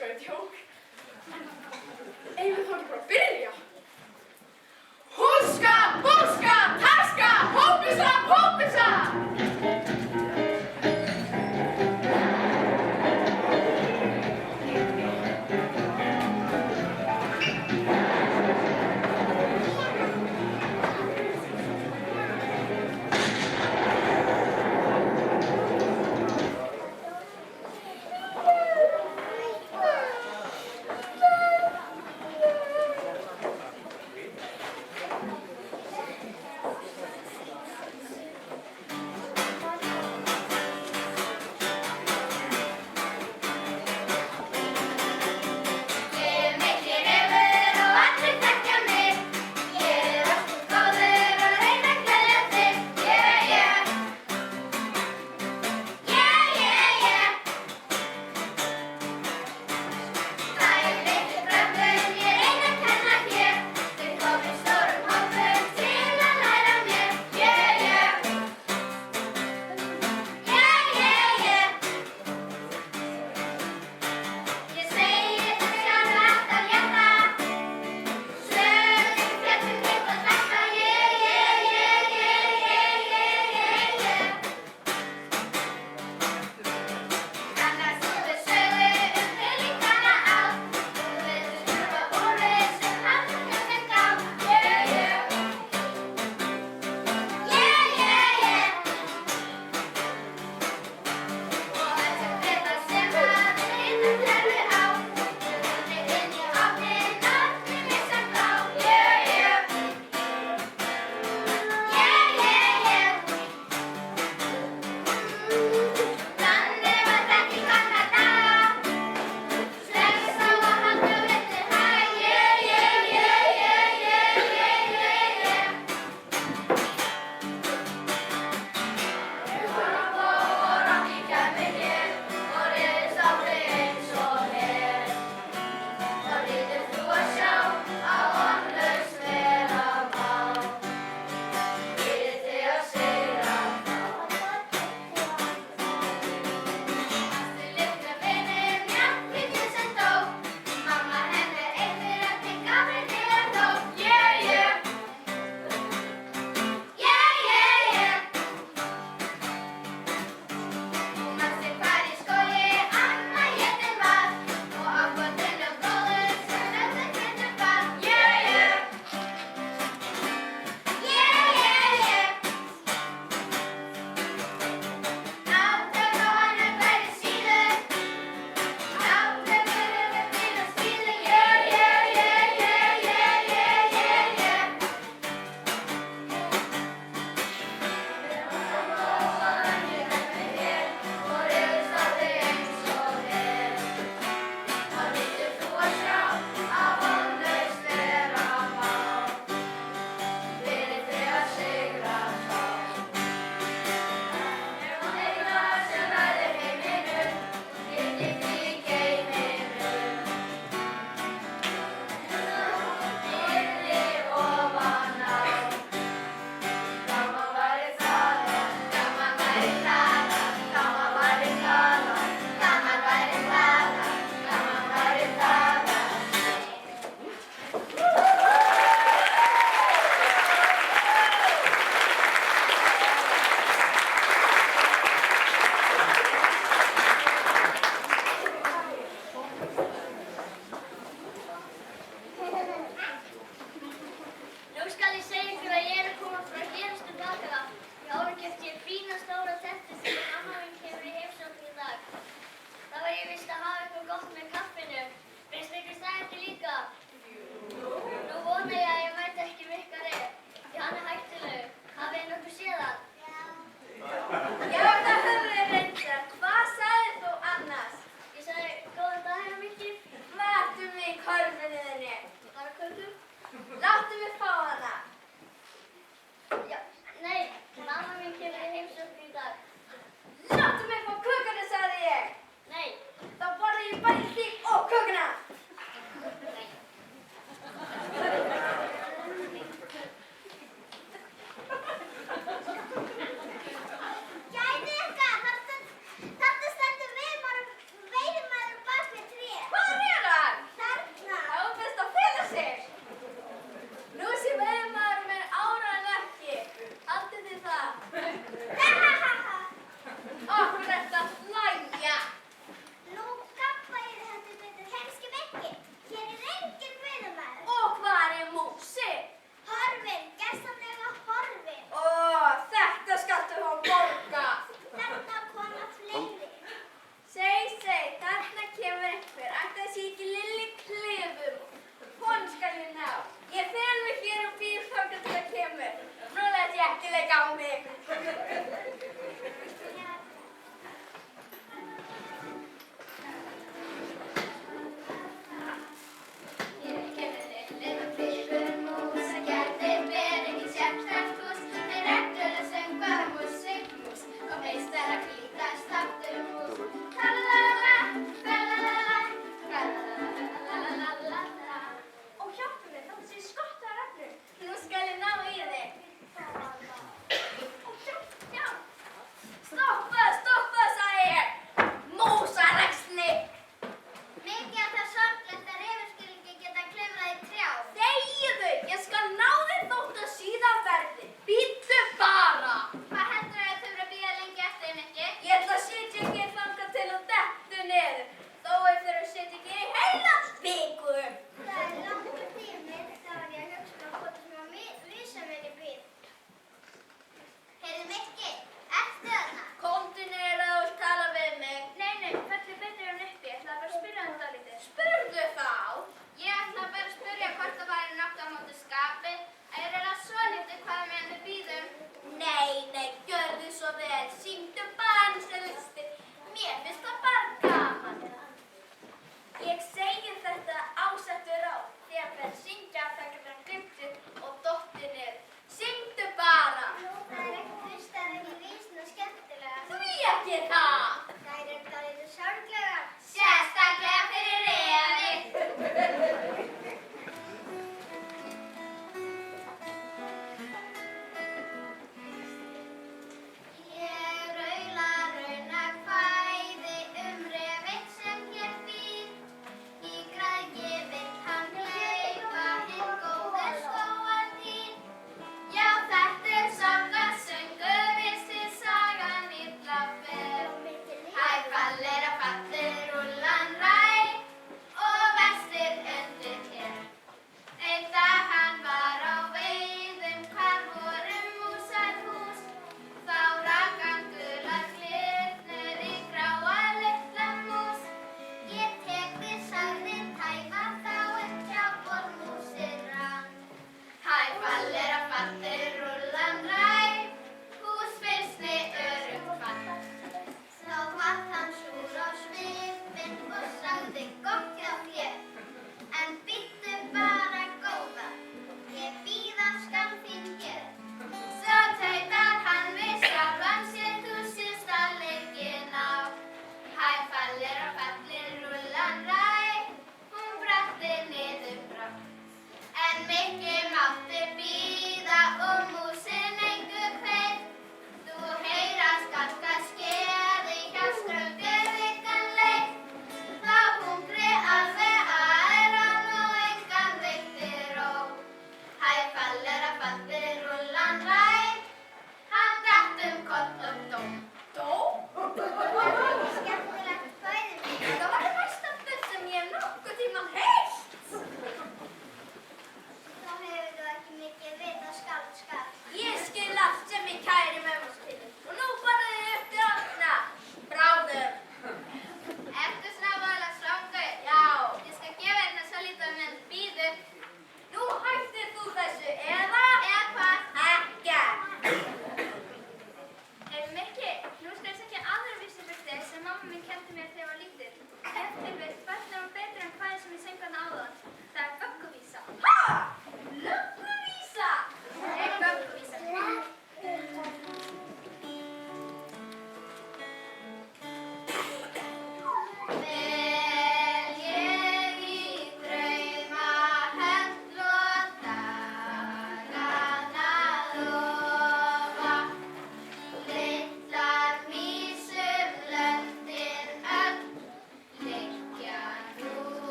sko, ég tjók. Eigum við þá ekki bara að byrja? Húska, búska, taska, hópisa, hópisa!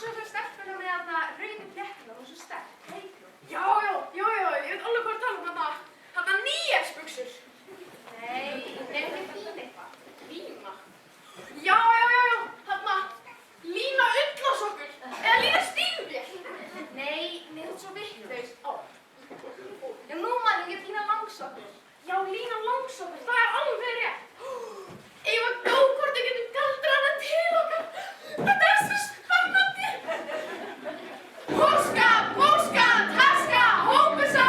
svo stelpuna með þarna rauðu blettina og svo sterk, Eygló. Já, ég veit alveg hvað tala þarna Níelsbuxur. Nei, ekki fín eitthvað. Lína. Já, þarna Lína ullasokkur eða Lína stígvél. Nei, þú ert svo vitlaus. Já, nú man ég Lína langsokkur. Já, Lína langsokkur, það alveg rétt. Eigum að hvort við getum galdrað hana til okkar. Þetta svo spennandi. Póska, taska, hókusa.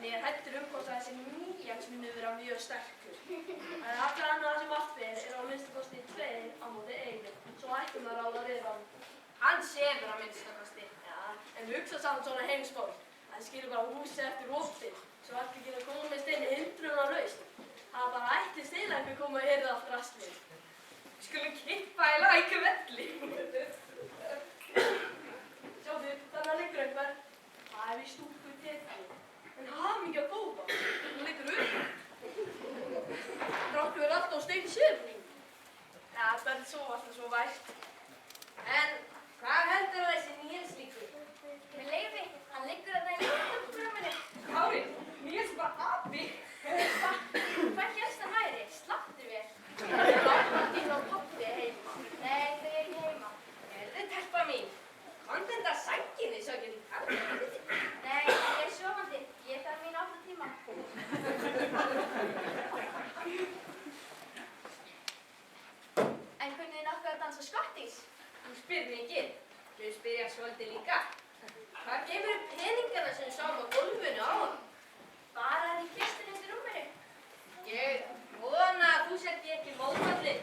ég er hættur hvort að þessi Níels muni vera mjög sterkur. En allir annað sem allt fer á minnsta kosti 2 á móti 1, svo ættum það ráða við hann. Hann sefur að minnsta kosti. Já, en hugsa samt svona heimsból. Hann skilur bara húsi eftir opið, svo allir geta komist inn hindrunarlaust. Það bara ætti til einhver koma að heyra allt rastlið. Við skulum kippa í Lækjavelli. Sjáðu, þarna liggur einhver. Það er víst stúlku tekið. En hamingja góða. Hún liggur upp. Dráttu er alltaf steinn sérfning. Ja, það er svo alltaf svo vært. En hvað heldur þessi Níels líkur? Með leyfi, hann liggur þarna í lyftubrúminni. Kári, Níels er bara api. Hvað hérst það væri? Sláttur við. Þín og pabbi heima. Nei, þau er ekki heima. Telpa mín, komdu þetta sænginni svo ekki þið kallið. Nei, ég er sofandi. Ég þarf mín 8 tíma. En kunnið þið nokkuð að dansa skottís? Þú spyr mikið. Þú spyrja svolítið líka. Hvað gefur peningana sem sáum á gólfinu á það? Bara þar í kistunni undir rúminu. Ég vona að þú sett ég ekki mótfallið.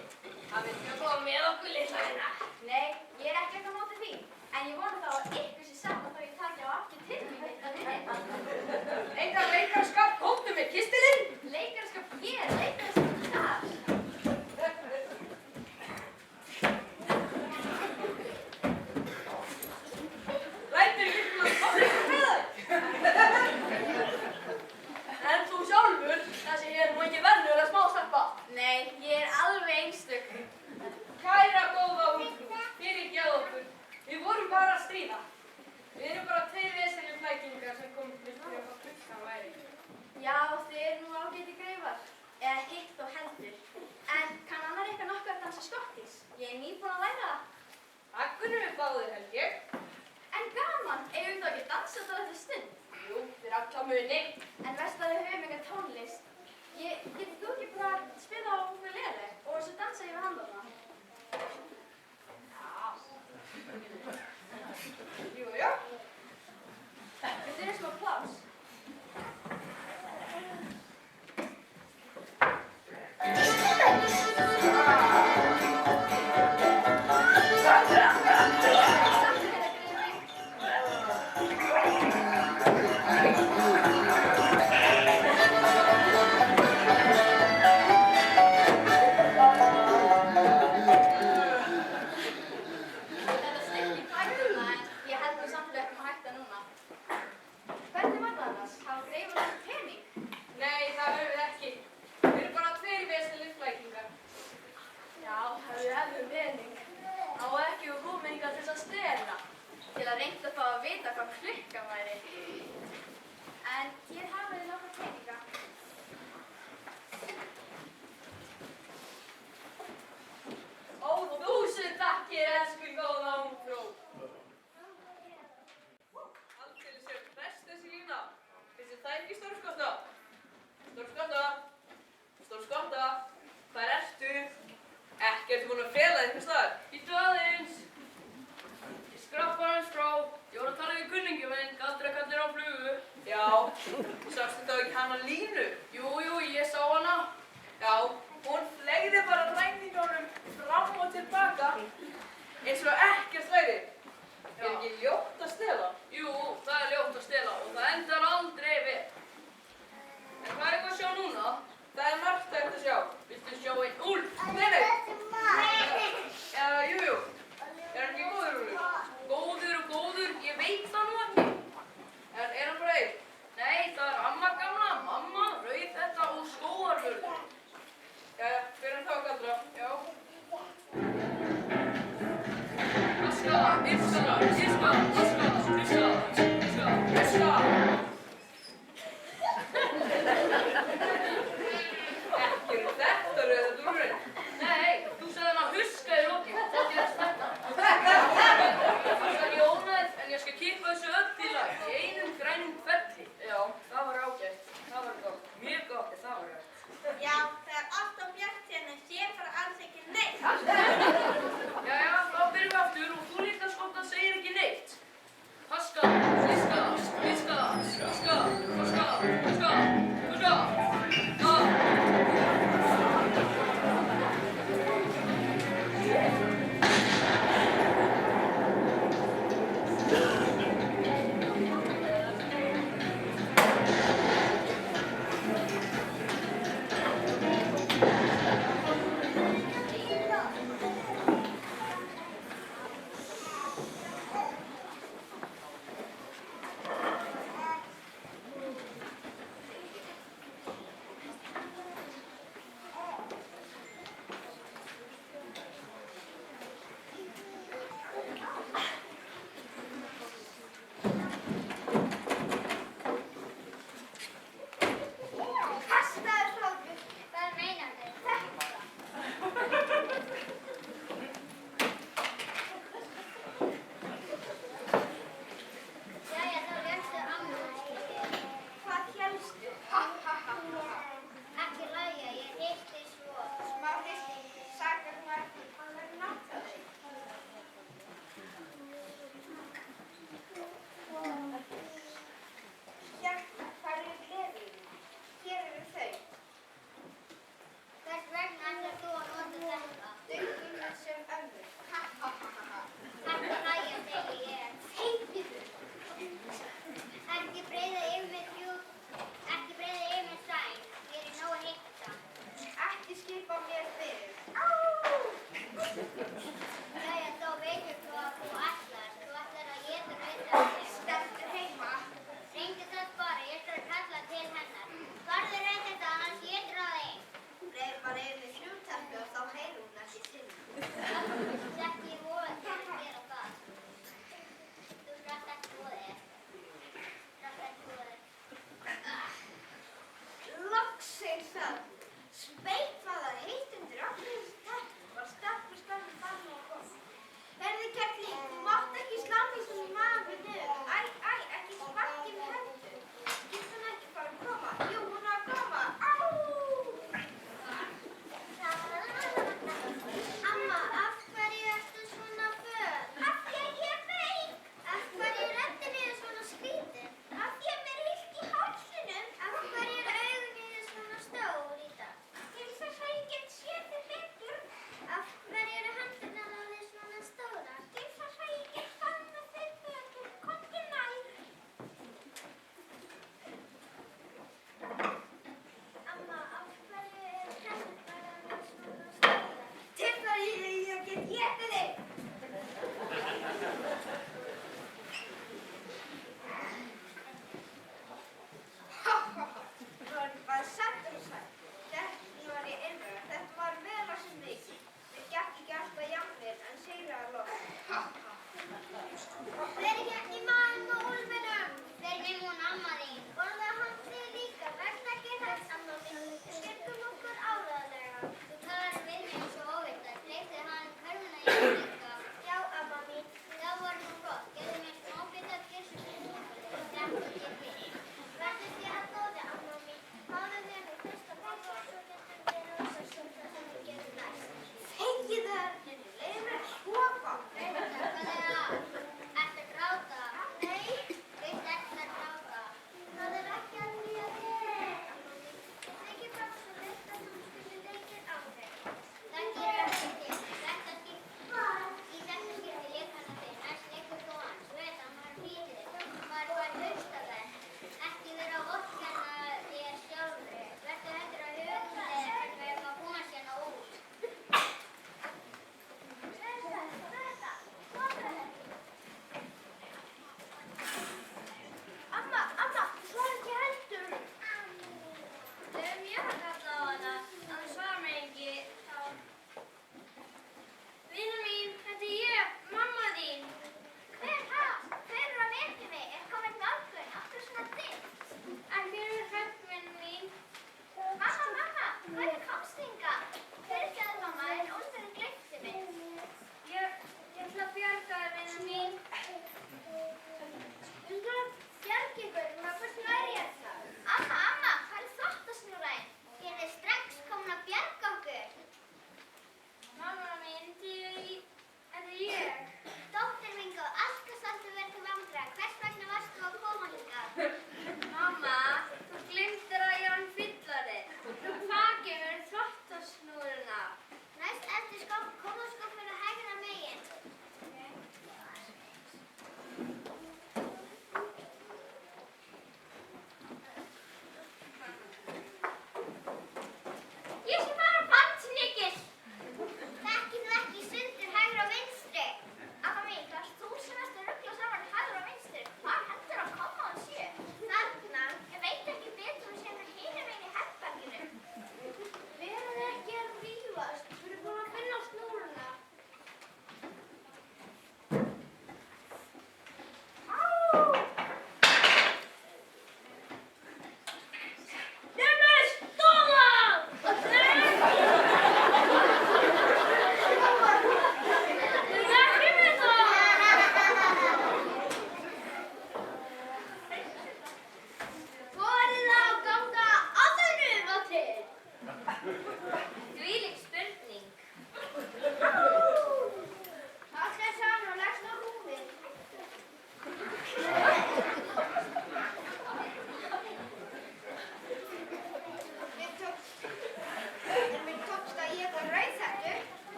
Það vil mjög koma með okkur litla hérna. Nei, ég er ekki eitthvað mótið því. En ég vona þá að ykkur sé saman þó ég taki á aftur til mín að vinni. Engan leikarskap, komdu með kistilinn. Leikarskap hér, leikarskap þar. Lætur ykkur að koma með þau. En þú sjálfur, þessi ég er nú ekki verður að smástelpa. Nei, ég er alveg einstök. Kæra góða ungfrú, fyrirgefðu okkur. Við vorum bara að stríða. Við erum bara 2 vesælir flækingar sem komum til að spyrja hvað klukkan væri. Já, þið eru nú ágæti greifar. Eða hitt og heldur. En kann annar eitthvað nokkuð að dansa skottís? Ég er nýbúin að læra það. Það kunnum við báðir held ég. En gaman, eigum við þá ekki dansa þetta eftir stund? Jú, fyrir alla muni. En verst að við höfum eitthvað tónlist. Getur þú ekki bara að spila á ukulele og svo dansa ég við handana? Jú, já. Þetta er smá plás. Til að reynda að fá að vita hvað klukkan væri. En hér hafa þið nokkra peninga. Ó, 1000 takkir, elsku góða ungfrú. Aldeilis er best þessi lína. Finnst það ekki stórskotta? Stórskotta? Stórskotta? Hvar ertu? Ekki ertu búin að fela einhvers staðar? Bíddu aðeins. Skrappa hans frá. Ég voru að tala við kunningjum en galdrakallir á flugu. Já, sástu þá ekki hana Línu? Jú, ég sá hana. Já, hún fleygði bara ræningunum fram og tilbaka eins og ekkert væri. Er ekki ljótt að stela? Jú, það er ljótt að stela og það endar aldrei vel. En hvað er eitthvað að sjá núna? Það er margt hægt að sjá. Viltu sjá einn úlf? Nei. Jú. Er hann ekki góður, Úlfur? Góður, ég veit það nú ekki. Er hann bara einn? Nei, það er amma gamla, mamma, Rauðhetta og Skógarvörður. Jæja, hver er þá galdra? Já. Vaska, yrska, vaska.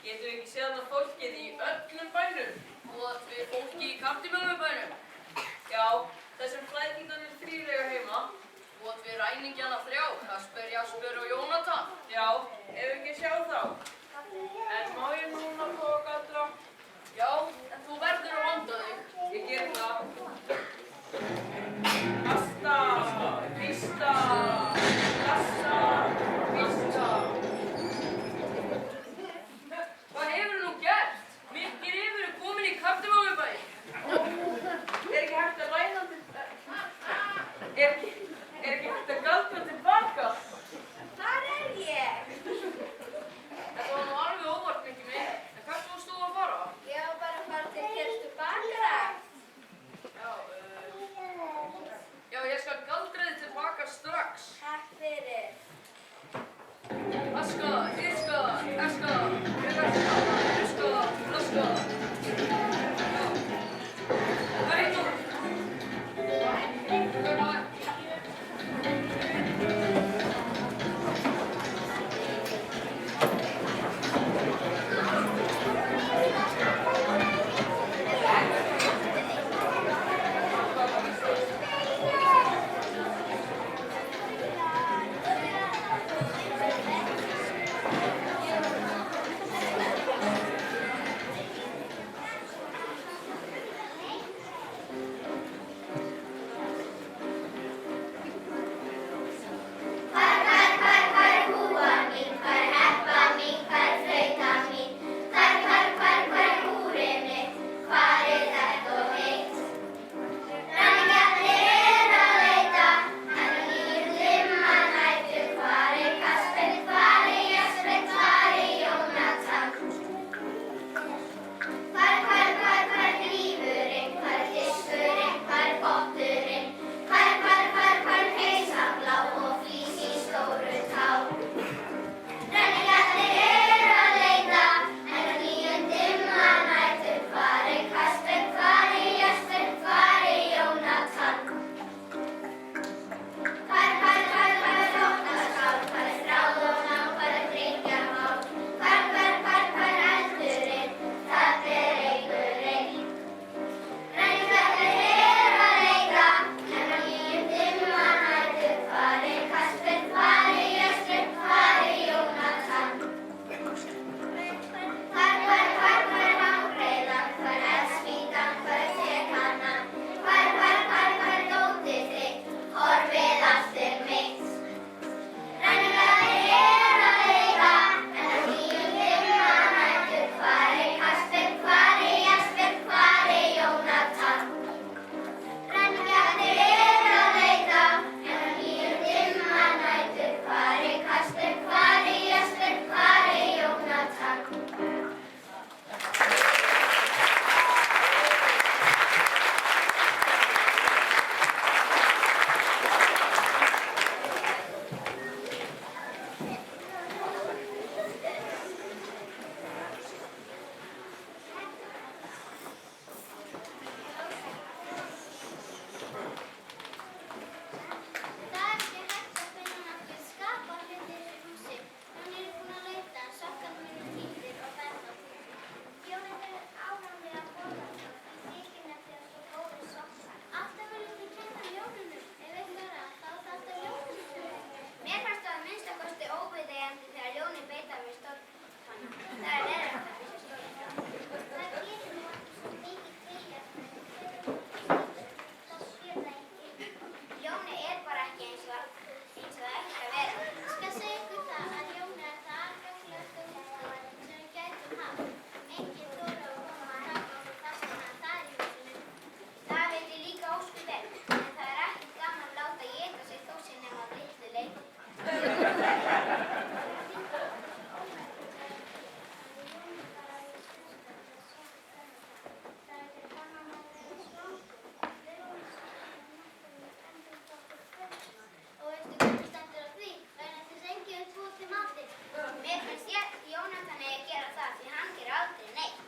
Getum við ekki séð þarna fólkið í öllum bænum? Og við fólki í Kardimelubænum. Já, þessum flækingarnir þrír eiga heima. Og við ræningjana 3, Kasper, Jasper og Jónatan. Já, ef við ekki sjá þá. En má ég núna fá að galdra? Já, en þú verður að vanda þig. Ég ger það. Kasta, pista, kasta, pista. Hvað hefurðu nú gert? Mikið yfir er komin í Kardimelubæn. Er ekki hægt að ræna til... Er ekki hægt að galdra tilbaka? Hvar er ég? Þetta var nú alveg óvart, Mikki minn. En hvert varst þú að fara? Ég var bara að fara til Kirstu bakara. Já, ég skal galdra þig tilbaka strax. Takk fyrir. Aska, iska, eska, gregaska, ruska, laska. Já. Hei, þú! Mér finnst Jónatan eigi að gera það því hann gerir aldrei neitt.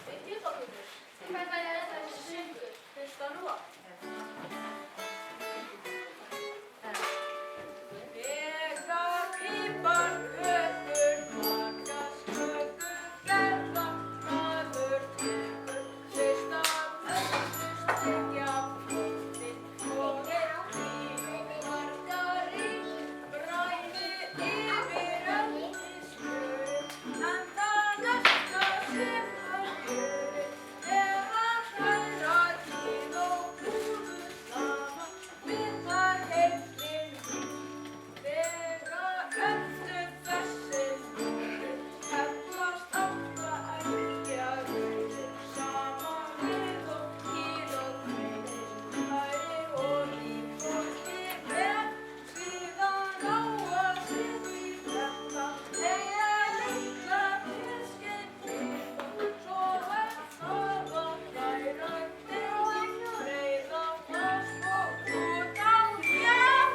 Við piparkökur. Hvað væri þetta þessi söngur? Hlusta nú á. Þegar piparkökur bakast, kökur gerða maður tekur. Fyrst af öllu steikja pottinn og margarín. Bræði yfir eldisfjörur, en það næsta sem hann gerir er að hræra kíló púður saman við þær heillin vín. Þegar öllu þessi hlutir hellast átta eggja rauðir saman við og kíló hveiti, hrærið olíu og vel, síðan á að setja í þetta þegar litla fiskin pipar, svo er það að hræra deigið, breiða fast og út á jörð.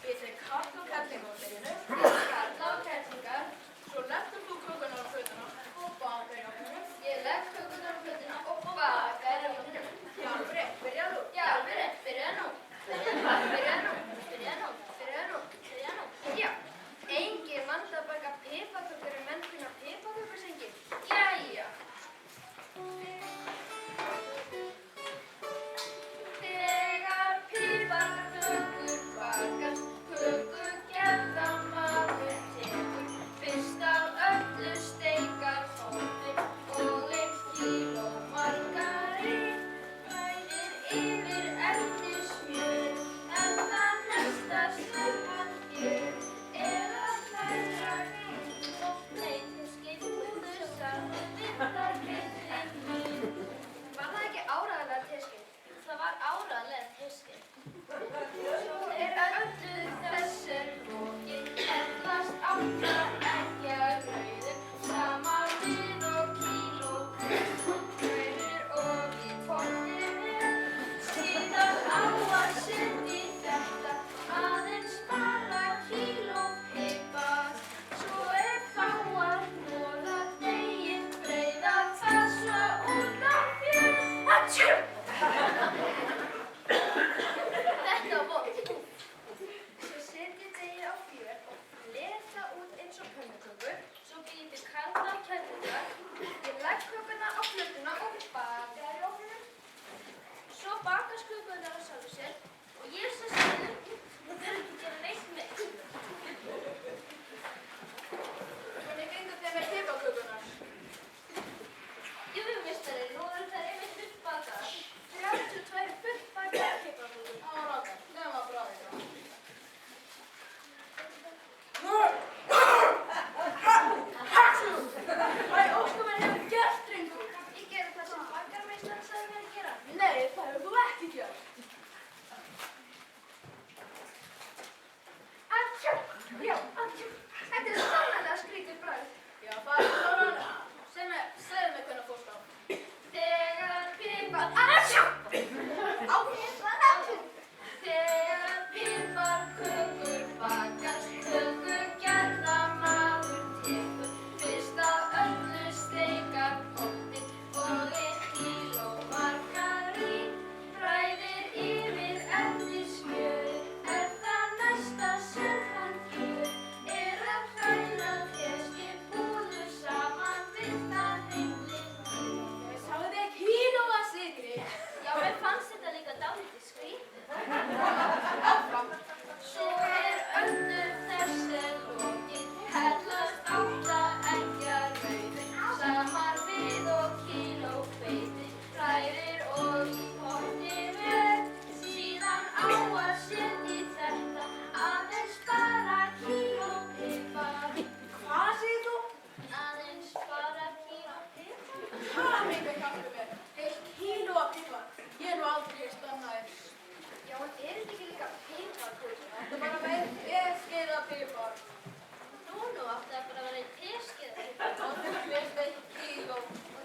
Við þeim karl og kellinga á byrjunu, svo leggur þú kökuna á plötuna og bakar í ofninum. Já, alveg rétt, byrja þú. Engir vandi að baka piparkökur en menn finna piparkökursengin. Jæja. Þegar piparkökur bakast, kökur gerða maður tekur. Fyrst af öllu steikar pottinn og 1 kíló margarín. Bræðir yfir eldismjör, en það næsta sem hann gerir er að hræra kíló hveiti, skipúður saman við þær heillin vín. Var það ekki áreiðanlega teskeið? Það var áreiðanlega teskeið. Svo er öllu þessu lokið, hellast átta eggja rauðir saman við og kíló hveiti, hrærið og í potti vel, síðan á að setja í þetta aðeins bara kíló pipar, svo er þá að hnoða deigið, breiða það svo út á fjör. Atjú! Þetta var vont. Svo setjið deigið á fjör og fleta út eins og pönnukökur, svo býtið kalda kellingar. Ég legg kökuna á plötuna og baka í ofninum. Svo bakast kökurnar á sjálfu sér og ég sem segir, það þarf ekki að gera neitt neitt. Hvernig gengur þér með piparkökurnar? Jú, meistari, nú eru þær einmitt fullbakaðar. 32 fullbakaðar piparkökur. Það var ráðgætt, nema bráðið. Hvað ósköpunum hefur gert, drengur? Ég gerði það sem bakarmeistarinn sagði mér að gera. Nei, það hefur þú ekki gert. Atjú! Já, atjú! Þetta er sannarlega skrítið bragð. Já, það er svo ráðgætt. Segðu mig hvernig fórst á. Þegar atjú! Atjú! Þegar piparkökur bakast, kökur gerða maður tekur. Fyrst af öllu steikar pottinn og 1 kíló margarín. Bræðir yfir eldismjör, er það næsta sem hann gerir er að hræra fiskinn púður saman við þær heillin vín. Ég sagði kíló af sykri. Já, mér fannst þetta líka dálítið skrítið. Áfram. Svo er öllu þessu lokið, hellast átta eggja rauðir saman við og kíló hveiti, hrærið og í potti vel, síðan á að setja í þetta aðeins bara kíló pipar. Hvað segir þú? Aðeins bara kíló pipar? Hvað mikið hjálpum mér? 1 kíló af pipar. Ég er nú aldrei heyrt annað eins. Já, en er þetta ekki líka piparkökur? Þetta er bara með 1 skeið af pipar. Nú átti það bara að vera í teskeið pipar. Og þú veist 1 kíló. Og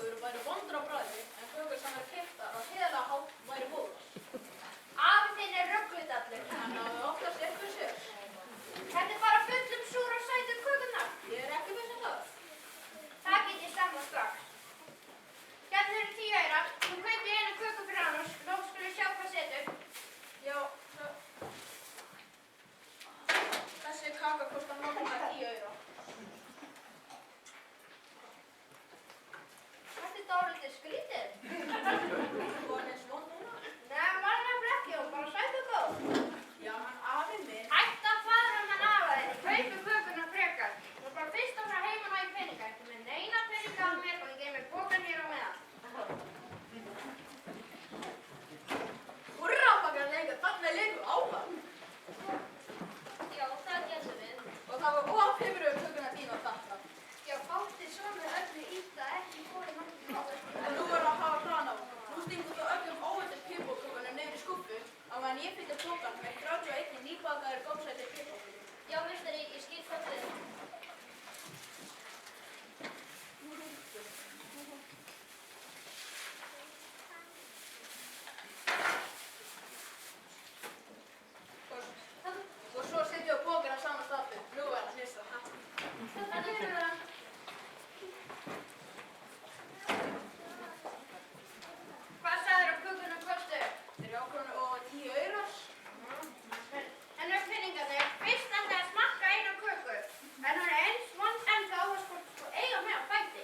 kökur væru vondar á bragði en kökur sem væru keyptar á heiðarlega hátt væru góðar. Afi þinn er rugludallur. Hann hafði oftast rétt fyrir sér. Þetta er bara fullum súr og sætu kökurnar. Ég er ekki viss um það. Það get ég stannað strax. Hérna eru 10 aurar. Þú kaupir eina köku fyrir annars. Þá skulum við sjá hvað setur. Já, þessi kaka kostar náttúrulega 10 aura. Þetta er dálítið skrítið. Var hann eins vond núna? Nei, hann var nefnilega ekki og bara sætu góð. Já, hann afi minn. Hætt að fara með afa þinn. Kaupi kökuna frekar. Þú er bara fyrst að fara heim og ná í peninga. Ekki með neina peninga á mér og ég gef mér pokan hér á meðan. Hurra, bakkar leikur, þarna er leikur áfram. Já, það getum við. Og það var ofhefur kökuna þín og þetta. Já, fátti svona öllu íta ekki fórum náttúrulega á þetta. En nú verður að hafa plan á. Nú stingur þú öllum óvæntir pipókökunum niður í skúffu á meðan ég fyllti pokann með 31 nýbakaðir gómsætir pipókökur. Já, meistari, ég skil hvað þið. Og svo setjum við pokan á sama stafi. Nú er hann hissa. Þetta er það. Hvað sagðir á kökunum kostu? Þeir eru ákveðinu og 10 aurar. En peningarnir, fyrst ætlaði að smakka eina köku. En hún er eins vond ennþá og sko eiga með á fæti.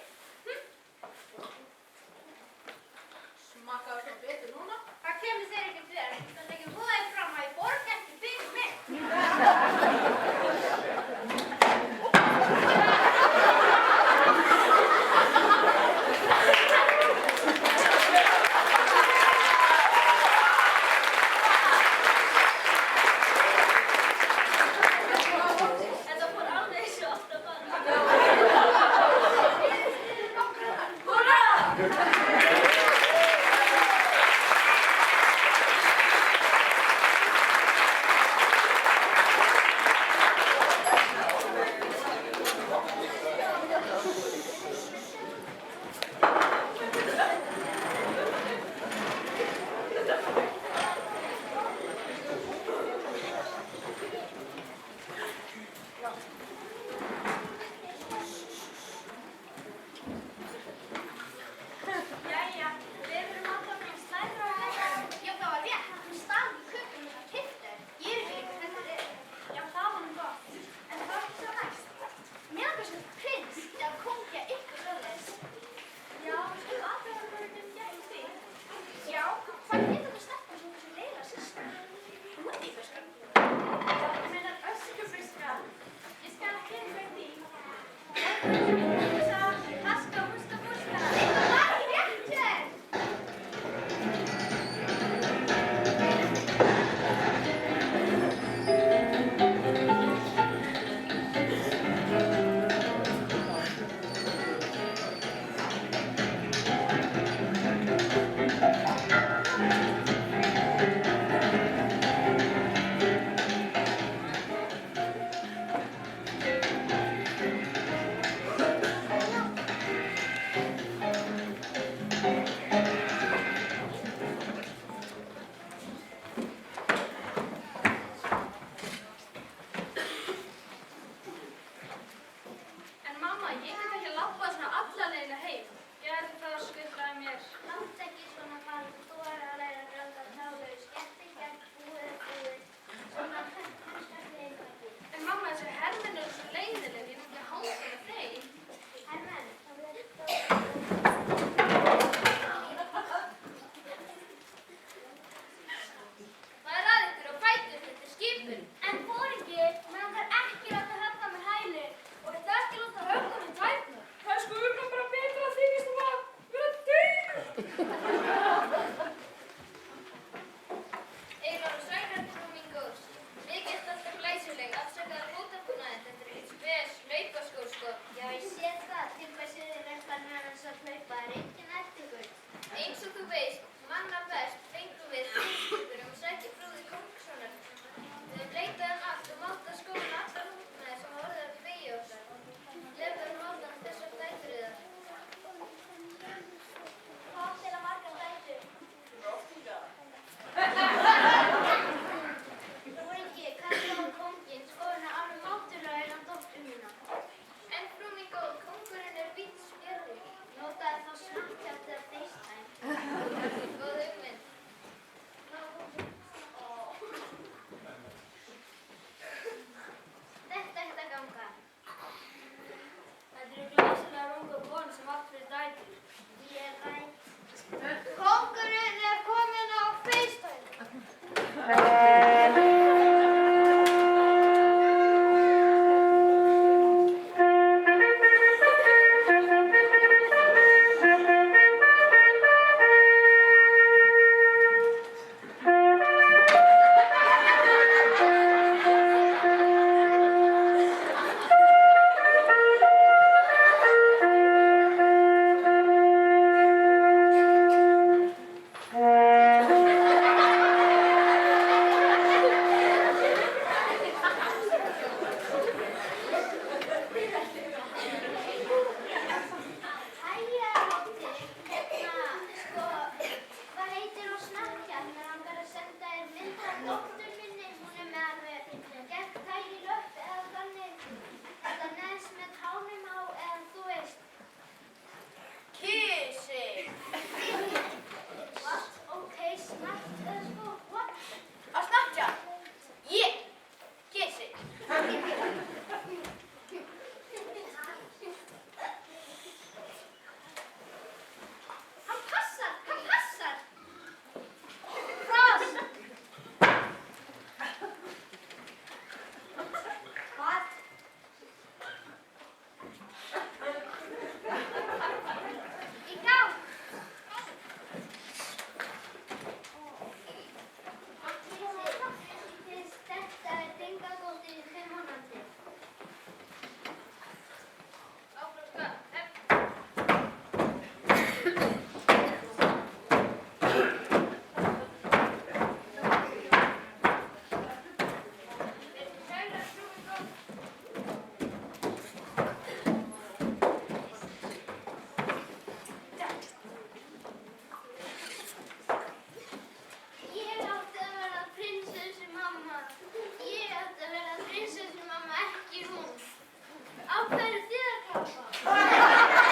Smakkaðu svona betur núna. Það kemur þér ekkert við. Það tekið voðaði fram að ég borg ekki fyrir mig. Þetta fór alveg eins og átt að fara. Jæja, við erum alltaf með slæður og leika. Já, það var rétt. Hún stal í kökunum og keypti þær. Ég er ekki hvernig þetta er. Já, það var nú gott. En hvað er svo næst? Mér langar sem prins eða kóngja ykkur svoleiðis. Já, við skulum aðeins að vera um gæði því. Já, hvað getur þú stelpa sem þessi Leila systir? Útífiskar. Já, ég meina öskufiskar. Ég skal ekki fyrir því. Haska, huska, huska. Það var ekki rétt hjá þér. En mamma, ég get ekki labbað svona alla leiðina heim. Gerðu það, skuldlaði mér. Látt ekki svona barn, þú er að læra að ganga tálaus. Gert, búið. Svona En mamma, þessi hermenn eru svo leiðileg, ég er ekki að hálfa með þeim. Hermenn, það er að ykkur og fætur þetta er skipun. En fóringi, mér langar ekki láta höfða með hæli og þetta er ekki láta höfða með tækna. Það er sko bara betra að þykist um að vera dauður. hvað eru þið að kalla?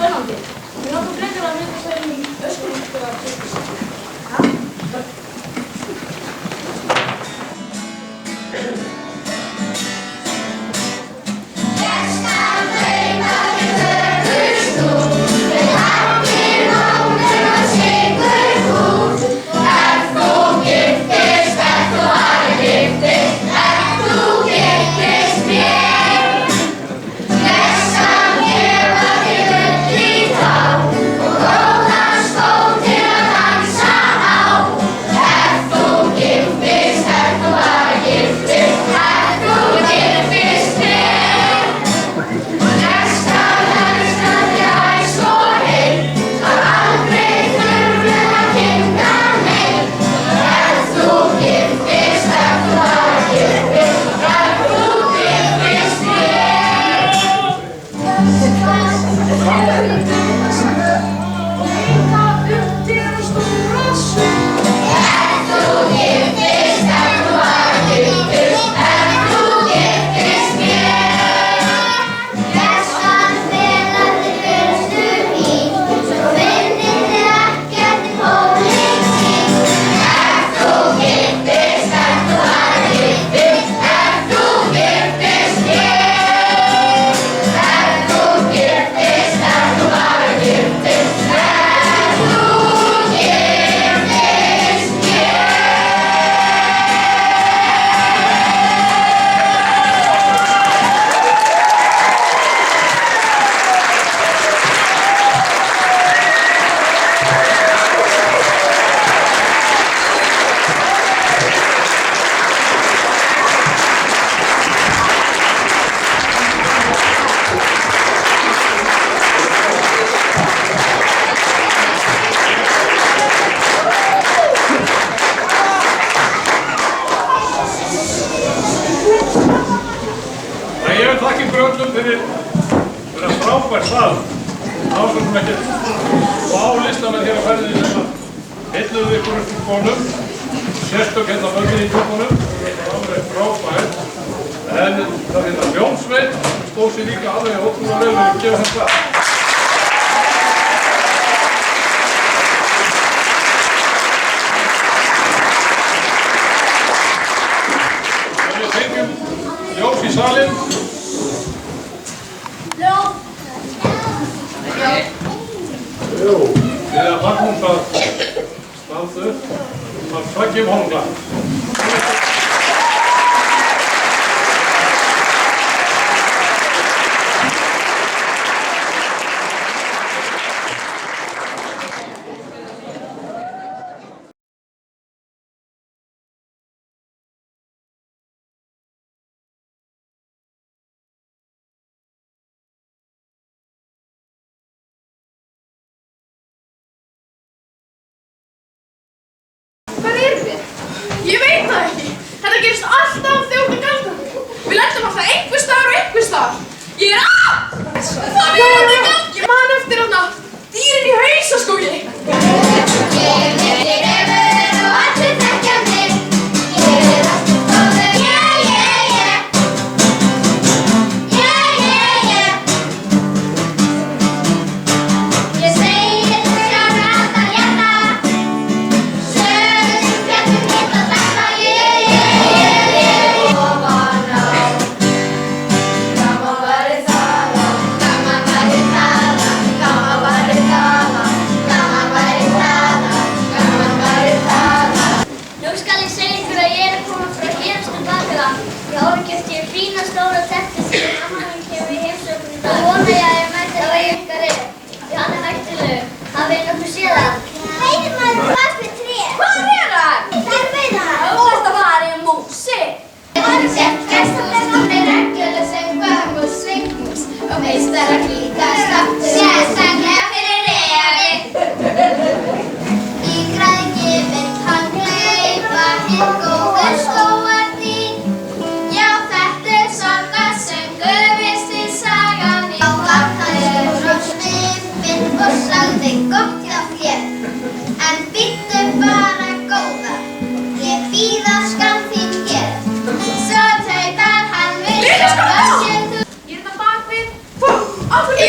spennandi. Mér langar frekar að myndast þeim í öskuríktu að kemur sig.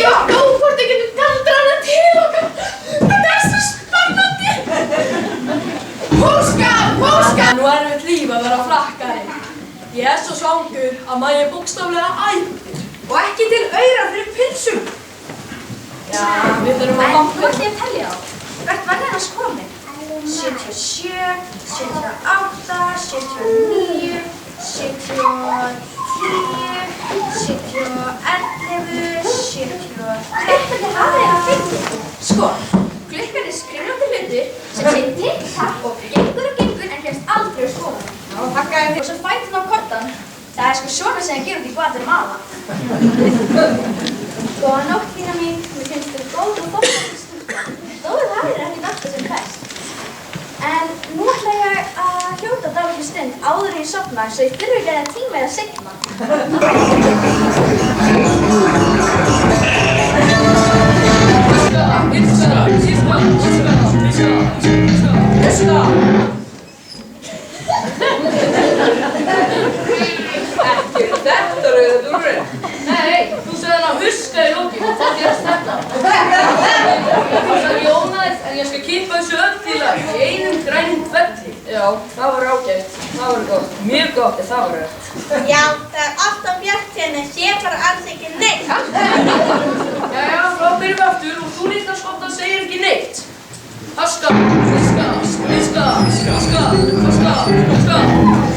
Já, nú fórstu ekki um galdra Ég er svo svangur að maður er bókstaflega æpir og ekki til aura fyrir pilsum. Já, við þurfum að En þú ætlum að telja á. Hvert var þennast komin? 77, 78, 79, 70, 10, 11, 70. Hvernig hafið þið að fengið? Sko, klukkan er skrifandi hlutur sem segir tikk-takk og gengur en kemst aldrei úr skólanum. Já, þakka þér. Og svo fætum á kottan. Það er sko svona sem það gerur út í Guatemala. Góða nótt, Lína mín. Mér finnst þér góð og þóttandi stúlka. Þó það er ekkert alltaf sem best. En nú ætla ég að hljóta dálítið stund áður en ég sofna svo ég þurfi ekki að tíma eða seinna. Ekki þetta rauða dúrinn. Nei, þú sagði hann að huska í lokin og það gerast þetta. Þú sagði ég ónaðist en ég skal kippa þessu öll í lag í einum grænum tvelli. Já, það var ágætt. Það var gott. Mjög gott ef það var rétt. Já, það er alltaf bjart hérna, sé bara alls ekki neitt. Jæja, þá byrjum við aftur og þú líka skott að segja ekki neitt. Haska, fiska, fiska, haska, haska, haska.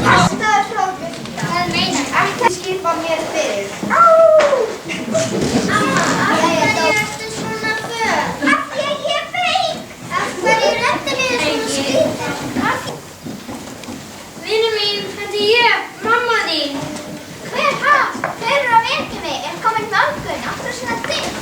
Kastaðu frá mér. Það meinar ekki að skipa mér fyrir. Amma, af hverju ertu svona föl? Af því að ég er veik. Af hverju röddin er svona skrýtin? Vinur mín, þetta er ég, mamma þín. Hver það? Hver er að vekja mig? Er komin nálgun? Af hverju svona þitt?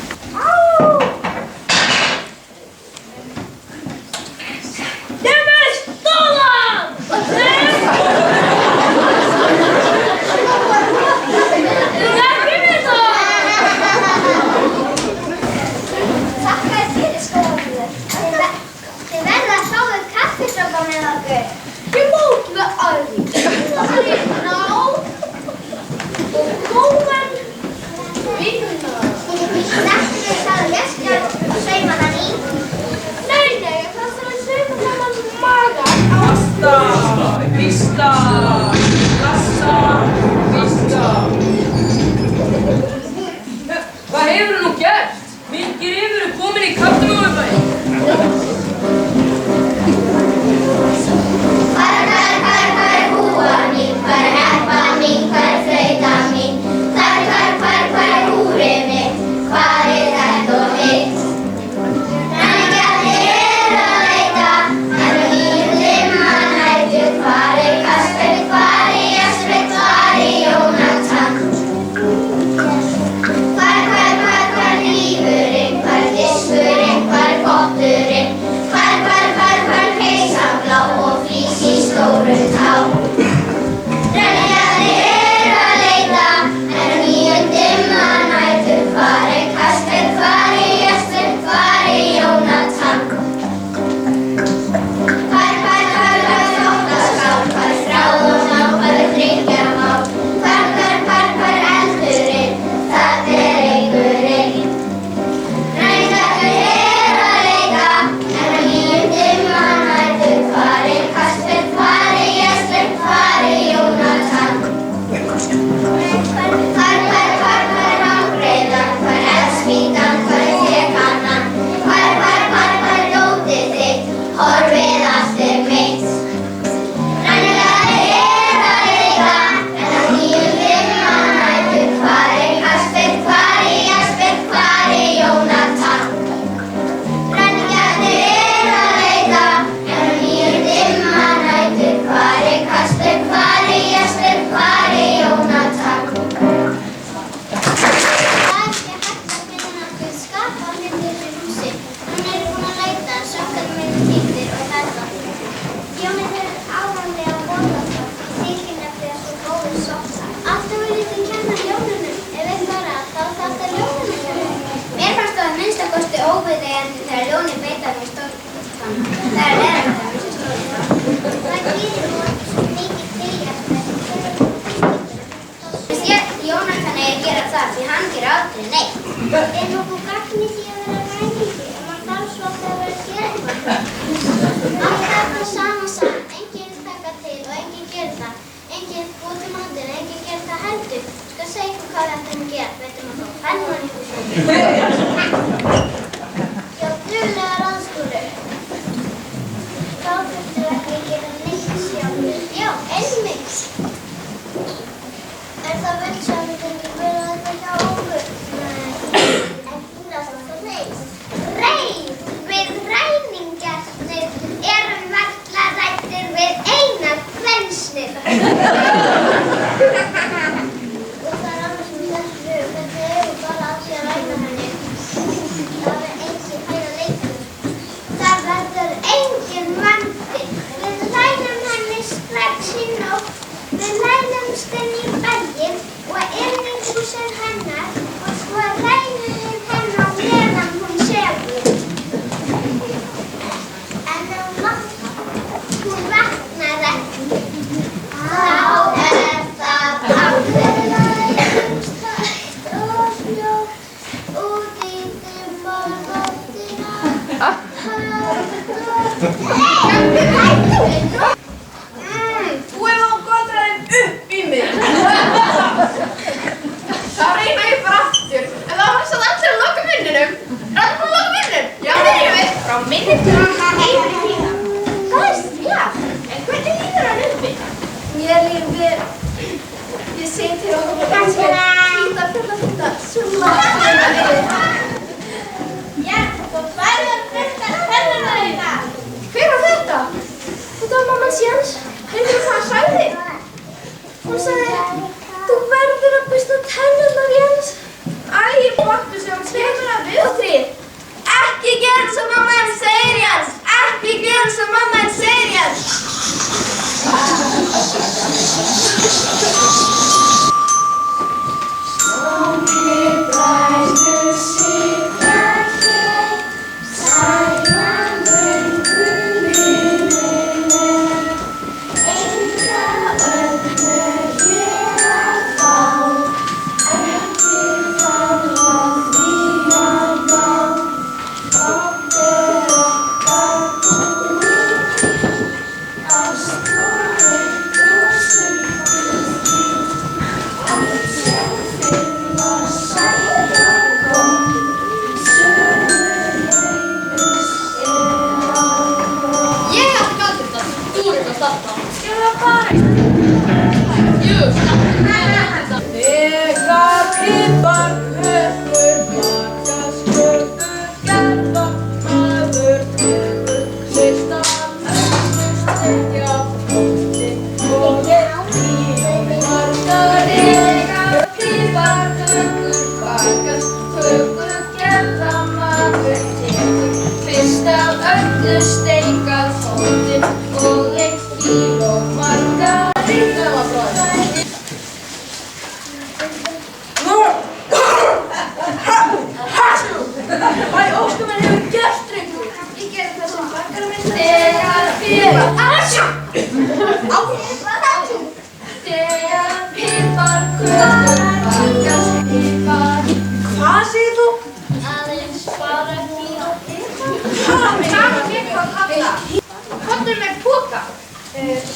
Þú hefur á kontraðin upp í mig. Þá reyna ég bara aftur. En þá var það allir að loka munninum. Er allir búin að loka munninum? Já, byrjum við. Frá minni til hann yfir í tíma. Það er stjætt. En hvernig líður hann uppi? Mér líður vel. Ég segi til okkur að það sé hvíta, svo langt yfir. Já, þú færði að fyrsta tennuna þína. Hver var þetta? Þetta var mamma Jens. Heyrðu hvað hann sagði? Hún sagði, þú verður að bursta tennurnar, Jens. Æ, baktu sem kemur að við. Og 3. Ekki gera sem mamma Jens segir, Jens. Ekki gera sem mamma Jens segir, Jens.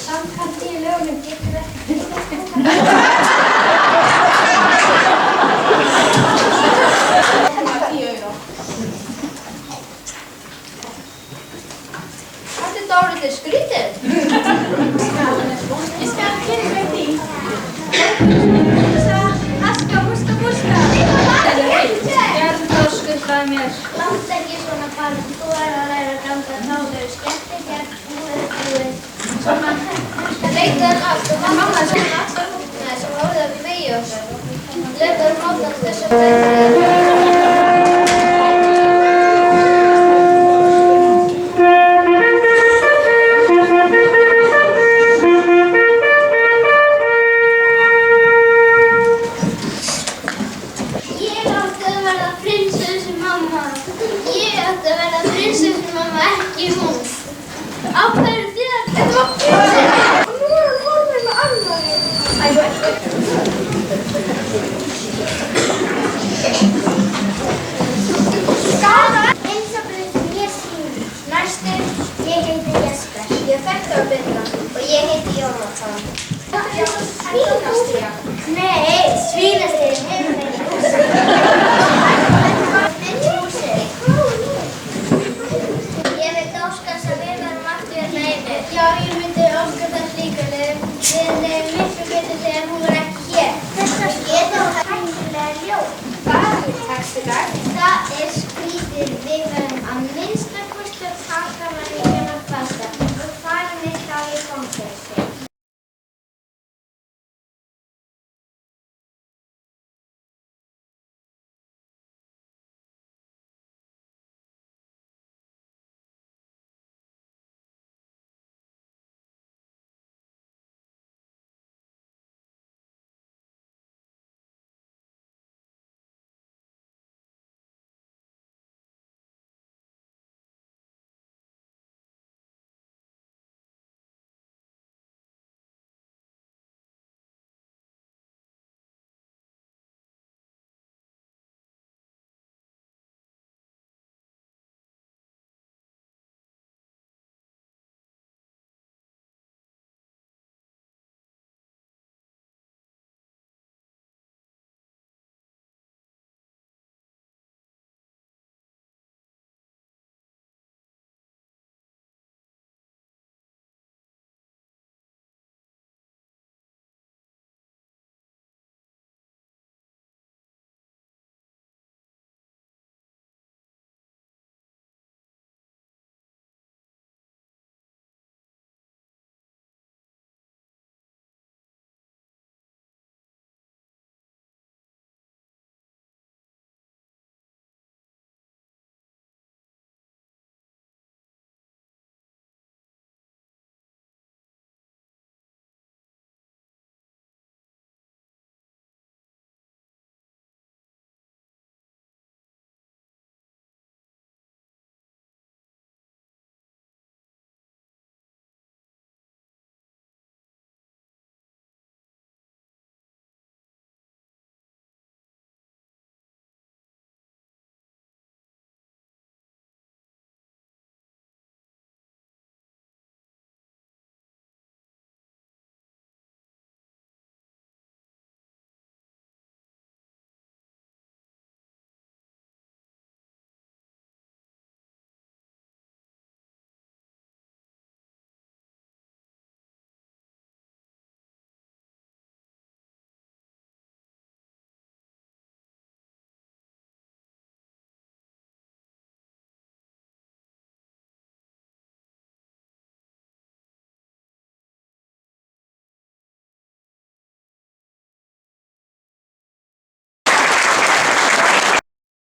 Samkvæmt í lögunum getur ekki. Þetta er dálítið skrítið. Ég skal kynna með því. Aska, múska. Gerðu það og skutlaði mér. Látt ekki svona barn. Þú er að læra að ganga þáður. Skemmti gegn, þú er búið. Svona, leitaðum allt og mamma sem alltaf húknaði sem horfði upp í vegi okkar. Leitaðum átt þessum veginn. Nei, svínastíðin hefur ekki hús.